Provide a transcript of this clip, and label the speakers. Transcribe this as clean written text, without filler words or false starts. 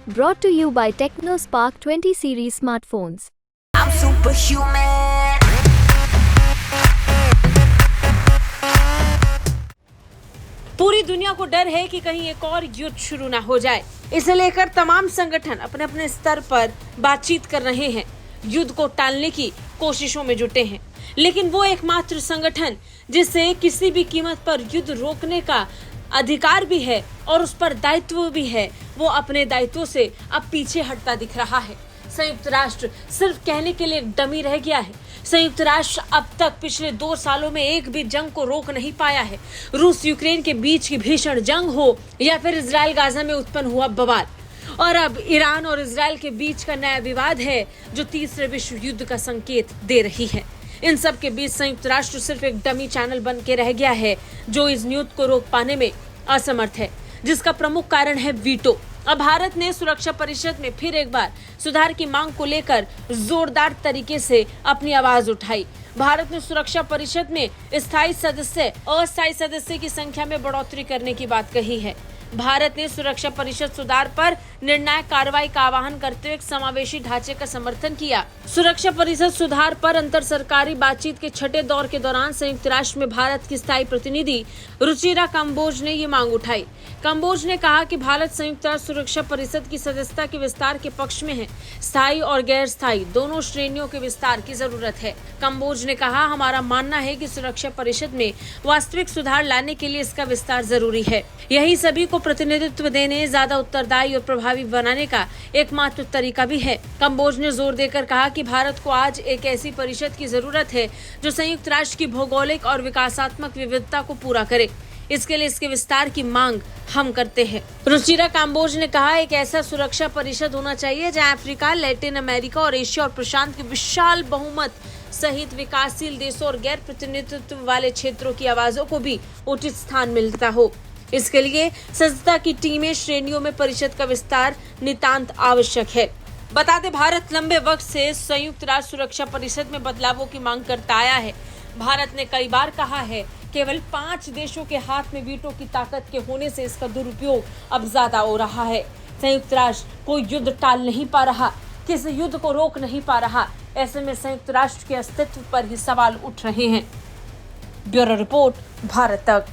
Speaker 1: Brought to you by TechnoSpark 20 series smartphones.
Speaker 2: I'm superhuman.
Speaker 3: पूरी दुनिया को डर है कि कहीं एक और युद्ध शुरू ना हो जाए। इसे लेकर तमाम संगठन अपने अपने स्तर पर बातचीत कर रहे हैं, युद्ध को टालने की कोशिशों में जुटे हैं। लेकिन वो एकमात्र संगठन जिसे किसी भी कीमत पर युद्ध रोकने का अधिकार भी है और उस पर दायित्व भी है, वो अपने दायित्वों से अब पीछे हटता दिख रहा है। संयुक्त राष्ट्र सिर्फ कहने के लिए डमी रह गया है। संयुक्त राष्ट्र अब तक पिछले 2 सालों में एक भी जंग को रोक नहीं पाया है। रूस यूक्रेन के बीच की भीषण जंग हो या फिर इजराइल गाजा में उत्पन्न हुआ बवाल, और अब ईरान और इजराइल के बीच का नया विवाद है जो तीसरे विश्व युद्ध का संकेत दे रही है। इन सब के बीच संयुक्त राष्ट्र सिर्फ एक डमी चैनल बन के रह गया है जो इस युद्ध को रोक पाने में असमर्थ है, जिसका प्रमुख कारण है वीटो। अब भारत ने सुरक्षा परिषद में फिर एक बार सुधार की मांग को लेकर जोरदार तरीके से अपनी आवाज उठाई। भारत ने सुरक्षा परिषद में स्थायी सदस्य अस्थायी सदस्य की संख्या में बढ़ोतरी करने की बात कही है। भारत ने सुरक्षा परिषद सुधार पर निर्णायक कार्रवाई का आह्वान करते हुए एक समावेशी ढांचे का समर्थन किया। सुरक्षा परिषद सुधार पर अंतर सरकारी बातचीत के छठे दौर के दौरान संयुक्त राष्ट्र में भारत की स्थायी प्रतिनिधि रुचिरा कंबोज ने ये मांग उठाई। कंबोज ने कहा कि भारत संयुक्त राष्ट्र सुरक्षा परिषद की सदस्यता के विस्तार के पक्ष में है। स्थायी और गैर स्थायी दोनों श्रेणियों के विस्तार की जरूरत है। कंबोज ने कहा, हमारा मानना है कि सुरक्षा परिषद में वास्तविक सुधार लाने के लिए इसका विस्तार जरूरी है। यही सभी को प्रतिनिधित्व देने, ज्यादा उत्तरदायी और प्रभावी बनाने का एकमात्र तरीका भी है। कंबोज ने जोर देकर कहा कि भारत को आज एक ऐसी परिषद की जरूरत है जो संयुक्त राष्ट्र की भौगोलिक और विकासात्मक विविधता को पूरा करे। इसके लिए इसके विस्तार की मांग हम करते हैं। रुचिरा कंबोज ने कहा, एक ऐसा सुरक्षा परिषद होना चाहिए जहां अफ्रीका, लैटिन अमेरिका और एशिया और प्रशांत के विशाल बहुमत सहित विकासशील देशों और गैर प्रतिनिधित्व वाले क्षेत्रों की आवाजों को भी उचित स्थान मिलता हो। इसके लिए सदस्यता की टीमें श्रेणियों में परिषद का विस्तार नितांत आवश्यक है। बता दें, भारत लंबे वक्त से संयुक्त राष्ट्र सुरक्षा परिषद में बदलावों की मांग करता आया है। भारत ने कई बार कहा है, केवल 5 देशों के हाथ में वीटो की ताकत के होने से इसका दुरुपयोग अब ज्यादा हो रहा है। संयुक्त राष्ट्र कोई युद्ध टाल नहीं पा रहा, किसी युद्ध को रोक नहीं पा रहा। ऐसे में संयुक्त राष्ट्र के अस्तित्व पर ही सवाल उठ रहे हैं। ब्यूरो रिपोर्ट, भारत तक।